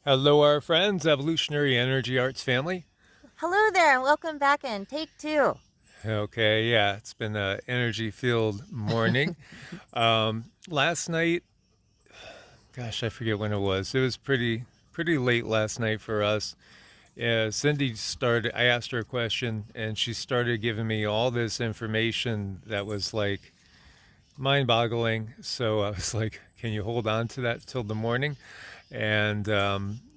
Hello, our friends, Evolutionary Energy Arts family. Hello there, and welcome back in take two. Okay, yeah, it's been a energy-filled morning. Last night, gosh, I forget when it was. It was pretty late last night for us. Cindy started. I asked her a question, and she started giving me all this information that was like mind-boggling. So I was like, "Can you hold on to that till the morning?" And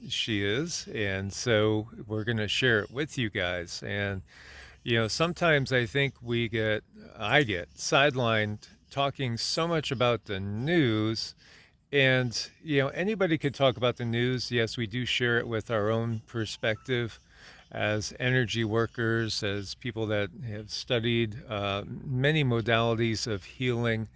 she is, and so we're gonna share it with you guys. And sometimes I think I get sidelined talking so much about the news. And, anybody could talk about the news. Yes, we do share it with our own perspective as energy workers, as people that have studied many modalities of healing,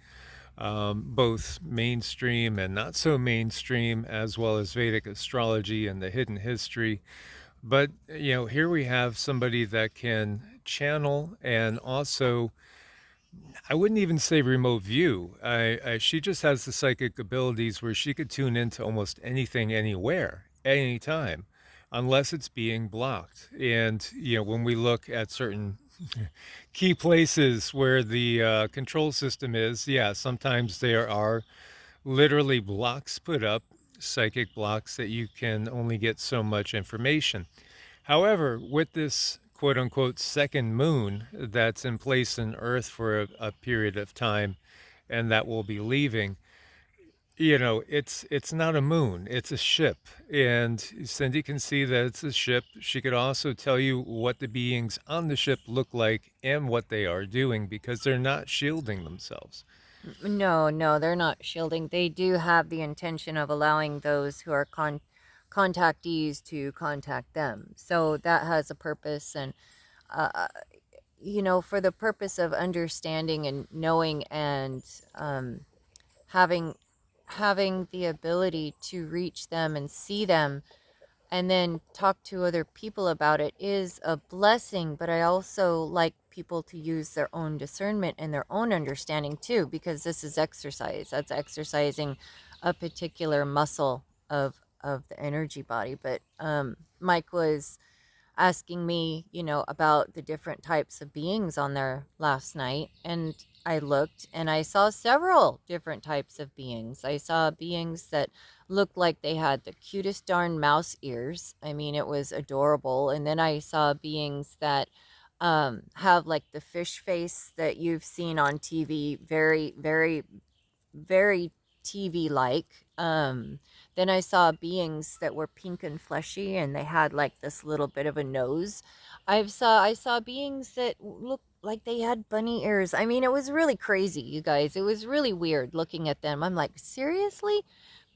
both mainstream and not so mainstream, as well as Vedic astrology and the hidden history. But, here we have somebody that can channel and also, I wouldn't even say remote view. She just has the psychic abilities where she could tune into almost anything, anywhere, anytime, unless it's being blocked. And, when we look at certain key places where the control system is, yeah, sometimes there are literally blocks put up, psychic blocks that you can only get so much information. However, with this quote unquote second moon that's in place in Earth for a period of time and that will be leaving, it's not a moon, it's a ship. And Cindy can see that it's a ship. She could also tell you what the beings on the ship look like and what they are doing because they're not shielding themselves. No, no, they're not shielding. They do have the intention of allowing those who are contactees to contact them. So that has a purpose, and uh, for the purpose of understanding and knowing and having having the ability to reach them and see them and then talk to other people about it is a blessing. But I also like people to use their own discernment and their own understanding too, because this is exercise. That's exercising a particular muscle of the energy body. But Mike was asking me, about the different types of beings on there last night. And I looked and I saw several different types of beings. I saw beings that looked like they had the cutest darn mouse ears. I mean, it was adorable. And then I saw beings that have like the fish face that you've seen on TV, very, very, very TV like. Then I saw beings that were pink and fleshy and they had like this little bit of a nose. I saw beings that looked like they had bunny ears. I mean, it was really crazy, you guys. It was really weird looking at them. I'm like, seriously?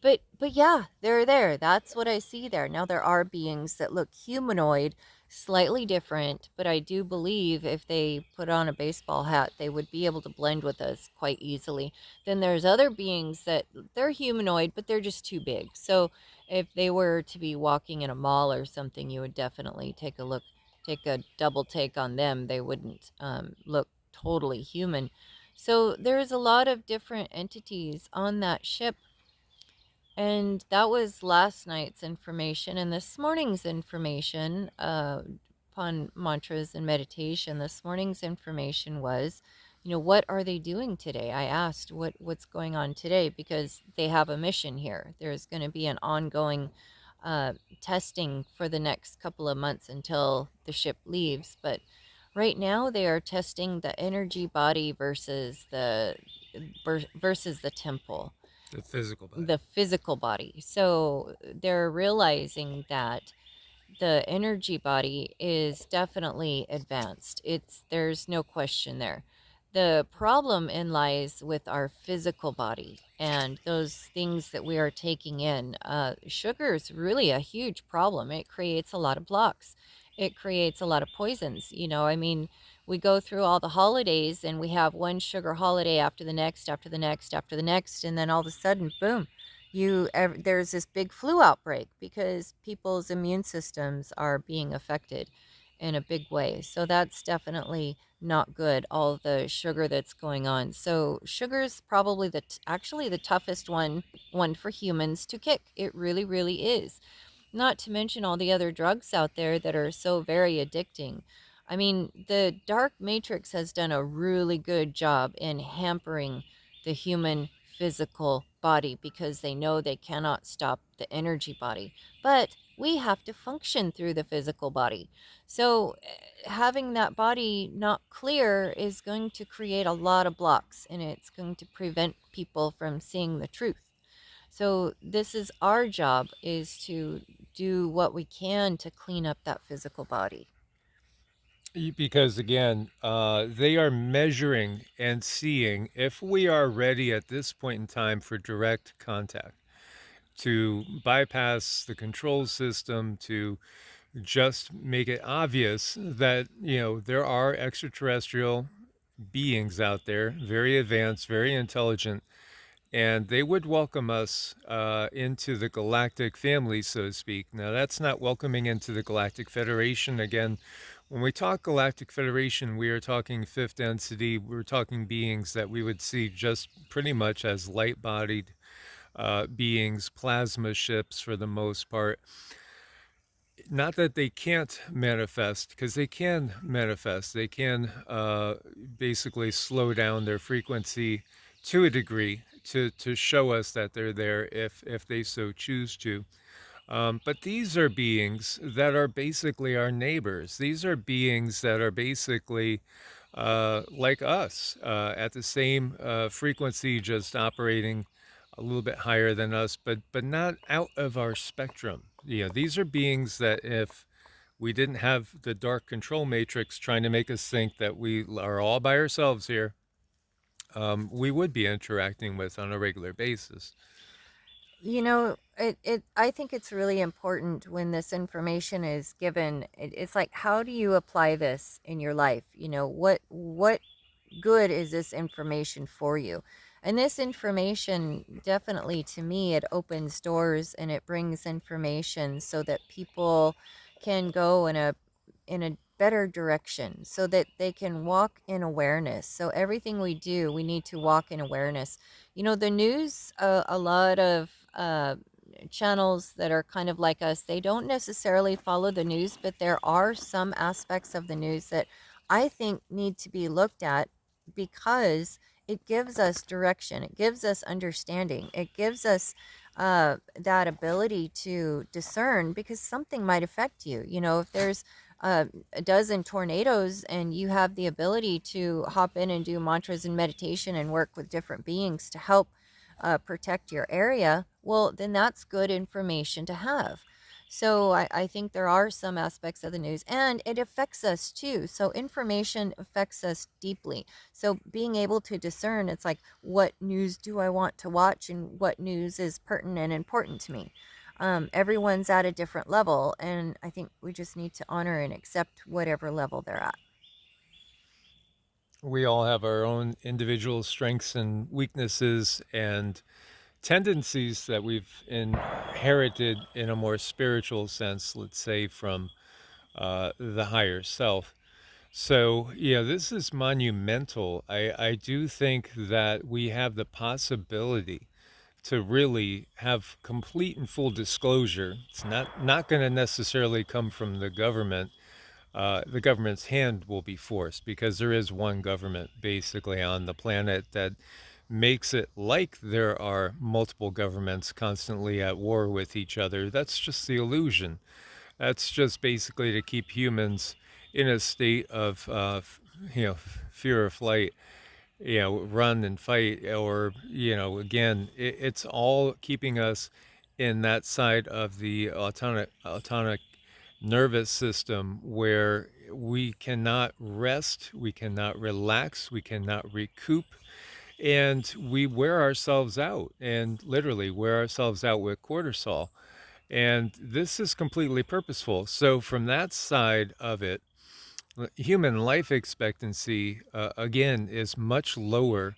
But yeah, they're there. That's what I see there. Now there are beings that look humanoid, slightly different, but I do believe if they put on a baseball hat, they would be able to blend with us quite easily. Then there's other beings that they're humanoid, but they're just too big. So if they were to be walking in a mall or something, you would definitely take a look, take a double take on them. They wouldn't look totally human. So there's a lot of different entities on that ship, and that was last night's information. And this morning's information, upon mantras and meditation, this morning's information was, what are they doing today? I asked what's going on today because they have a mission here. There's going to be an ongoing testing for the next couple of months until the ship leaves. But right now they are testing the energy body versus the temple, The physical body. the physical body. So they're realizing that the energy body is definitely advanced. There's no question there. The problem in lies with our physical body and those things that we are taking in. Sugar is really a huge problem. It creates a lot of blocks. It creates a lot of poisons. I mean, we go through all the holidays and we have one sugar holiday after the next, after the next, after the next, and then all of a sudden, boom, there's this big flu outbreak because people's immune systems are being affected in a big way. So that's definitely not good, all the sugar that's going on. So sugar is probably actually the toughest one for humans to kick. It really, really is. Not to mention all the other drugs out there that are so very addicting. I mean, the dark matrix has done a really good job in hampering the human physical body because they know they cannot stop the energy body. But we have to function through the physical body. So, having that body not clear is going to create a lot of blocks, and it's going to prevent people from seeing the truth. So this is our job, is to do what we can to clean up that physical body. Because again, they are measuring and seeing if we are ready at this point in time for direct contact, to bypass the control system, to just make it obvious that, there are extraterrestrial beings out there, very advanced, very intelligent, and they would welcome us into the galactic family, so to speak. Now, that's not welcoming into the Galactic Federation. Again, when we talk Galactic Federation, we are talking fifth density. We're talking beings that we would see just pretty much as light bodied beings, plasma ships for the most part. Not that they can't manifest, because they can manifest. They can basically slow down their frequency to a degree to show us that they're there if they so choose to. But these are beings that are basically our neighbors. These are beings that are basically like us, at the same frequency, just operating a little bit higher than us, but not out of our spectrum. These are beings that if we didn't have the dark control matrix trying to make us think that we are all by ourselves here, we would be interacting with on a regular basis. I think it's really important when this information is given. It's like, how do you apply this in your life? What good is this information for you? And this information, definitely, to me, it opens doors and it brings information so that people can go in a better direction, so that they can walk in awareness. So everything we do, we need to walk in awareness. The news, a lot of channels that are kind of like us, they don't necessarily follow the news, but there are some aspects of the news that I think need to be looked at, because it gives us direction, it gives us understanding, it gives us that ability to discern, because something might affect you. If there's a dozen tornadoes and you have the ability to hop in and do mantras and meditation and work with different beings to help protect your area, well, then that's good information to have. So I think there are some aspects of the news, and it affects us too. So information affects us deeply. So being able to discern, it's like, what news do I want to watch and what news is pertinent and important to me? Everyone's at a different level, and I think we just need to honor and accept whatever level they're at. We all have our own individual strengths and weaknesses and tendencies that we've inherited in a more spiritual sense, let's say from the higher self. So, yeah, this is monumental. I do think that we have the possibility to really have complete and full disclosure. It's not going to necessarily come from the government. The government's hand will be forced, because there is one government basically on the planet that makes it like there are multiple governments constantly at war with each other. That's just the illusion. That's just basically to keep humans in a state of, fear or flight, run and fight, or, again, it's all keeping us in that side of the autonomic nervous system where we cannot rest, we cannot relax, we cannot recoup, and we wear ourselves out, and literally wear ourselves out with cortisol. And this is completely purposeful. So, from that side of it, human life expectancy, again, is much lower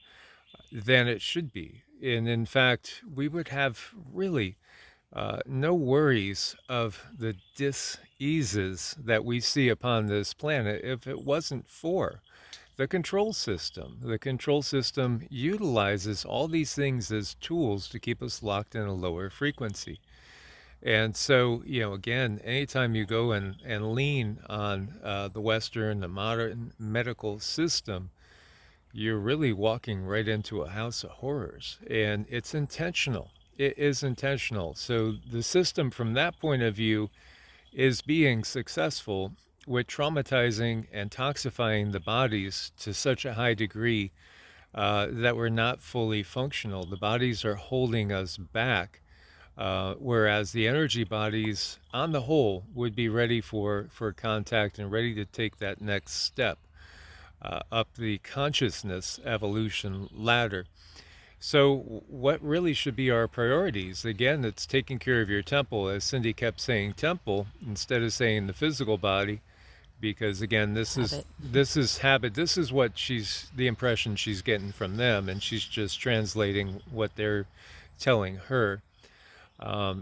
than it should be. And in fact, we would have really no worries of the dis-eases that we see upon this planet if it wasn't for the control system. The control system utilizes all these things as tools to keep us locked in a lower frequency. And so, again, anytime you go and lean on the Western, the modern medical system, you're really walking right into a house of horrors. And it's intentional. It is intentional. So the system, from that point of view, is being successful with traumatizing and toxifying the bodies to such a high degree that we're not fully functional. The bodies are holding us back, whereas the energy bodies, on the whole, would be ready for contact and ready to take that next step up the consciousness evolution ladder. So, what really should be our priorities? Again, it's taking care of your temple, as Cindy kept saying, temple instead of saying the physical body, because again, Habit. this is habit. This is what the impression she's getting from them, and she's just translating what they're telling her.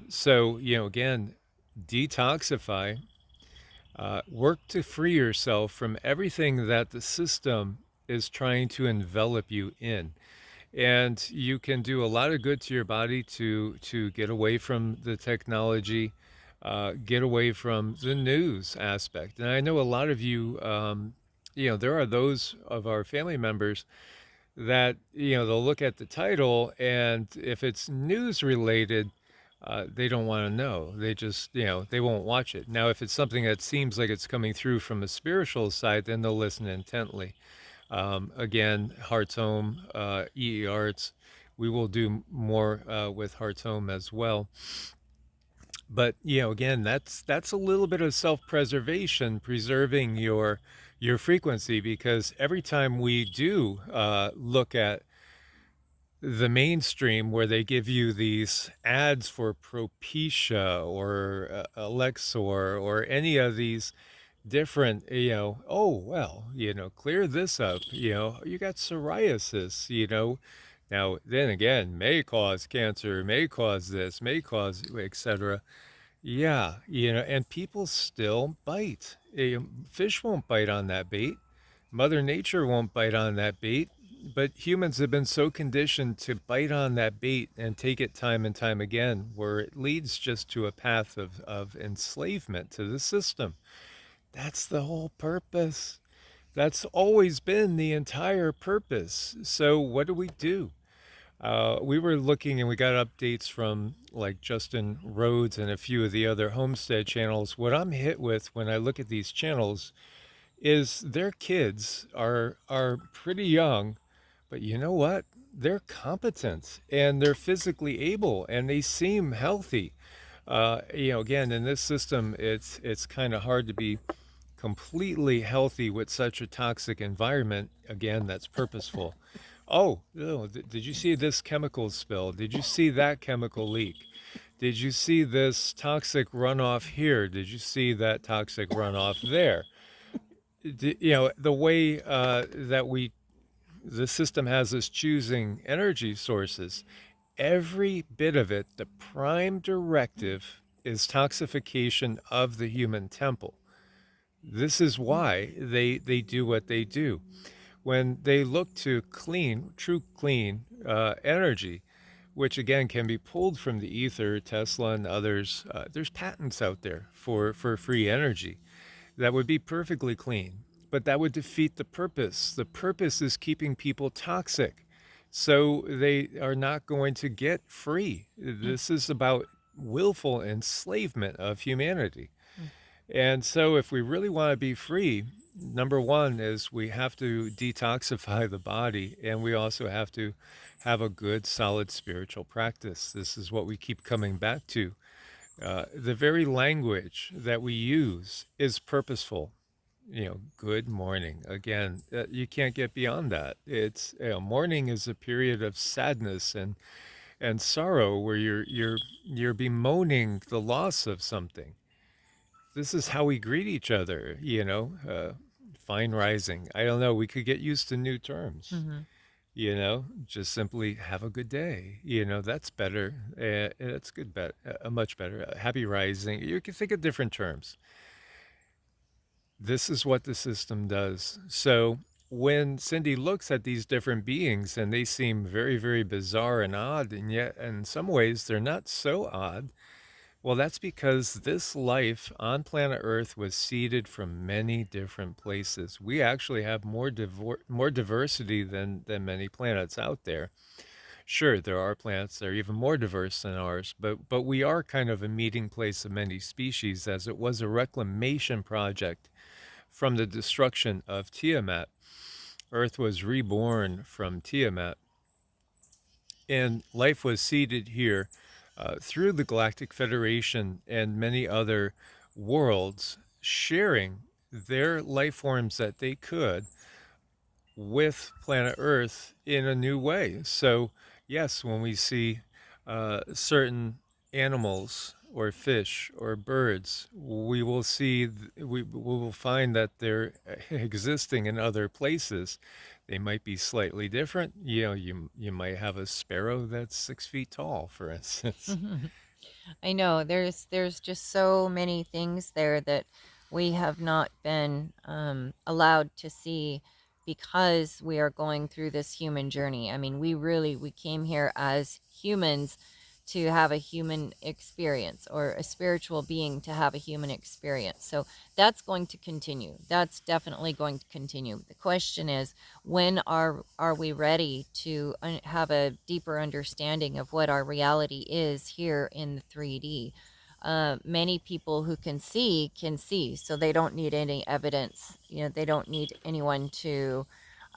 So, again, detoxify, work to free yourself from everything that the system is trying to envelop you in. And you can do a lot of good to your body to get away from the technology, get away from the news aspect. And I know a lot of you, there are those of our family members that they'll look at the title, and if it's news related, they don't want to know. They just they won't watch it. Now, if it's something that seems like it's coming through from a spiritual side, then they'll listen intently. Again, Heart's Home, EEARTS, we will do more with Heart's Home as well. But again, that's a little bit of self-preservation, preserving your frequency, because every time we do look at the mainstream, where they give you these ads for Propecia or Alexor or any of these different, oh, well, clear this up, you got psoriasis, now then again, may cause cancer, may cause this, may cause, etc. Yeah, and people still bite. Fish won't bite on that bait. Mother Nature won't bite on that bait. But humans have been so conditioned to bite on that bait and take it time and time again, where it leads just to a path of enslavement to the system. That's the whole purpose. That's always been the entire purpose. So what do we do? We were looking and we got updates from like Justin Rhodes and a few of the other homestead channels. What I'm hit with when I look at these channels is their kids are pretty young, but you know what? They're competent and they're physically able and they seem healthy. Again, in this system, it's kind of hard to be completely healthy with such a toxic environment. Again, that's purposeful. Oh, did you see this chemical spill? Did you see that chemical leak? Did you see this toxic runoff here? Did you see that toxic runoff there? The way the system has us choosing energy sources, every bit of it, the prime directive is toxification of the human temple. This is why they do what they do. When they look to clean, true clean energy, which again can be pulled from the ether, Tesla and others, there's patents out there for free energy that would be perfectly clean, but that would defeat the purpose. The purpose is keeping people toxic. So they are not going to get free. This is about willful enslavement of humanity. And so, if we really want to be free, number one is we have to detoxify the body, and we also have to have a good, solid spiritual practice. This is what we keep coming back to. The very language that we use is purposeful. Good morning. Again, you can't get beyond that. It's mourning is a period of sadness and sorrow, where you're bemoaning the loss of something. This is how we greet each other, fine rising. I don't know. We could get used to new terms, Mm-hmm. just simply have a good day. That's better. That's good, much better. Happy rising. You can think of different terms. This is what the system does. So when Cindy looks at these different beings and they seem very, very bizarre and odd, and yet in some ways they're not so odd, Well, that's because this life on planet Earth was seeded from many different places. We actually have more diversity than many planets out there. Sure, there are planets that are even more diverse than ours, but we are kind of a meeting place of many species, as it was a reclamation project from the destruction of Tiamat. Earth was reborn from Tiamat, and life was seeded here through the Galactic Federation and many other worlds, sharing their life forms that they could with planet Earth in a new way. So, yes, when we see certain animals or fish or birds, we will we will find that they're existing in other places. They might be slightly different. You know, you might have a sparrow that's 6 feet tall, for instance. I know there's just so many things there that we have not been allowed to see because we are going through this human journey. I mean, we came here as humans to have a human experience, or a spiritual being to have a human experience. So that's going to continue. That's definitely going to continue. The question is, when are we ready to have a deeper understanding of what our reality is here in the 3D? Many people who can see, so they don't need any evidence. You know, they don't need anyone to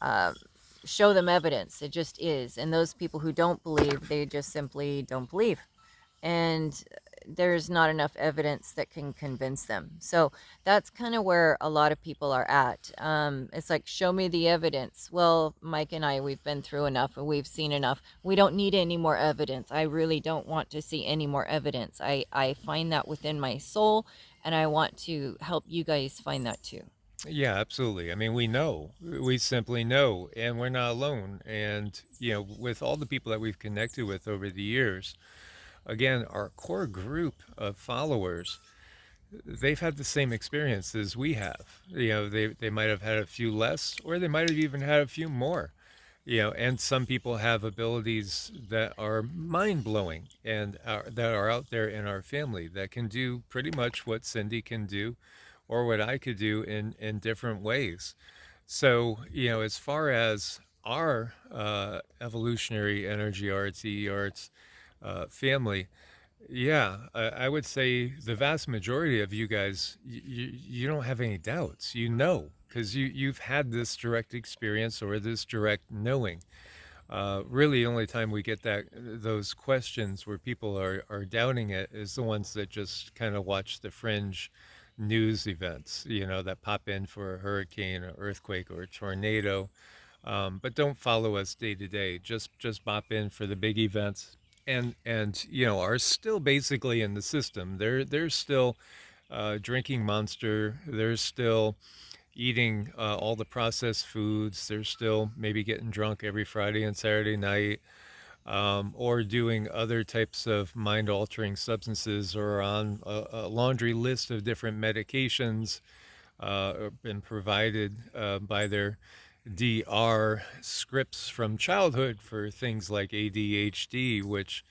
uh, show them evidence. It just is. And those people who don't believe, they just simply don't believe. And there's not enough evidence that can convince them. So that's kind of where a lot of people are at. It's like, show me the evidence. Well, Mike and I, we've been through enough and we've seen enough. We don't need any more evidence. I really don't want to see any more evidence. I find that within my soul, and I want to help you guys find that too. Yeah, absolutely. I mean, we know, we simply know, and we're not alone. And, you know, with all the people that we've connected with over the years, again, our core group of followers, they've had the same experience as we have. You know, they might have had a few less, or they might have even had a few more. You know, and some people have abilities that are mind blowing and that are out there in our family that can do pretty much what Cindy can do, or what I could do in different ways. So, you know, as far as our evolutionary energy arts, EEARTS family, yeah, I would say the vast majority of you guys, you don't have any doubts. You know, because you've had this direct experience or this direct knowing. Really, the only time we get those questions where people are doubting it is the ones that just kind of watch the fringe news events, you know, that pop in for a hurricane, or earthquake, or a tornado, but don't follow us day to day. Just bop in for the big events, and you know, are still basically in the system. They're still drinking Monster. They're still eating all the processed foods. They're still maybe getting drunk every Friday and Saturday night, or doing other types of mind altering substances, or on a laundry list of different medications been provided by their DR scripts from childhood for things like ADHD, which,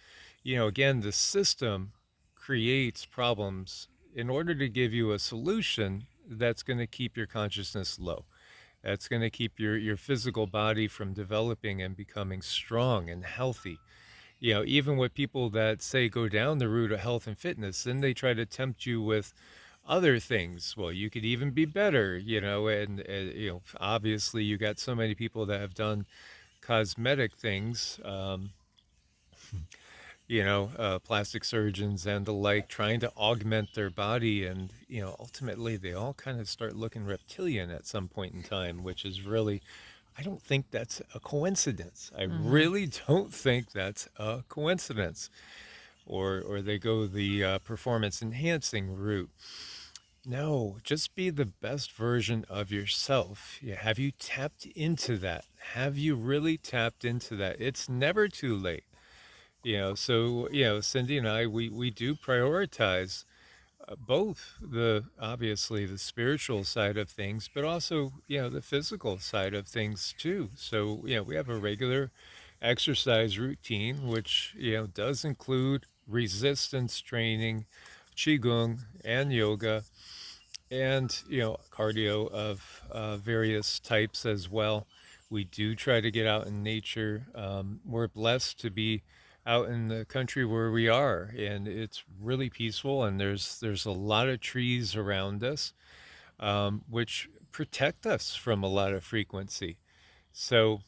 you know, again, the system creates problems in order to give you a solution that's going to keep your consciousness low. That's going to keep your physical body from developing and becoming strong and healthy. You know, even with people that say go down the route of health and fitness, then they try to tempt you with other things. Well, you could even be better, you know, and you know, obviously you got so many people that have done cosmetic things, you know, plastic surgeons and the like, trying to augment their body. And, you know, ultimately they all kind of start looking reptilian at some point in time, which is really, I don't think that's a coincidence. I Mm-hmm. really don't think that's a coincidence. Or they go the performance enhancing route. No, just be the best version of yourself. Yeah, have you tapped into that? Have you really tapped into that? It's never too late. You know, so, you know, Cindy and I, we do prioritize both the, obviously, the spiritual side of things, but also, you know, the physical side of things too. So, you know, we have a regular exercise routine, which, you know, does include resistance training, Qigong, and yoga, and cardio of various types as well. We do try to get out in nature. We're blessed to be out in the country where we are, and it's really peaceful, and there's a lot of trees around us, which protect us from a lot of frequency. So,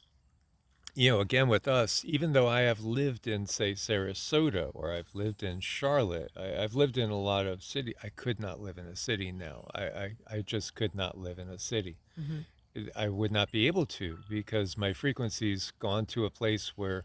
again, with us, even though I have lived in, say, Sarasota, or I've lived in Charlotte, I've lived in a lot of city. I could not live in a city now. I just could not live in a city. Hmm. I would not be able to, because my frequency's gone to a place where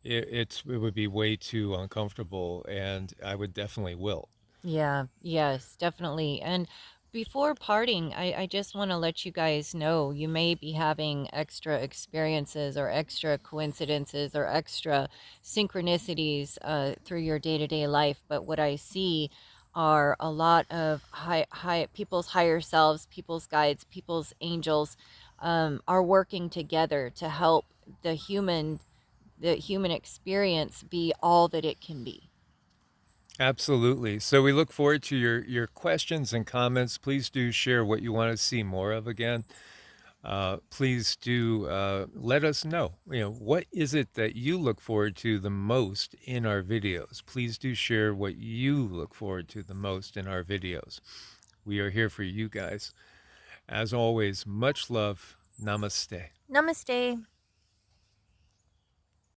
it would be way too uncomfortable, and I would definitely wilt. Yeah, yes, definitely. And before parting, I just want to let you guys know you may be having extra experiences or extra coincidences or extra synchronicities through your day-to-day life. But what I see are a lot of high people's higher selves, people's guides, people's angels are working together to help the human experience be all that it can be. Absolutely. So we look forward to your questions and comments. Please do share what you want to see more of again. Please do let us know. What is it that you look forward to the most in our videos? Please do share what you look forward to the most in our videos. We are here for you guys. As always, much love. Namaste. Namaste.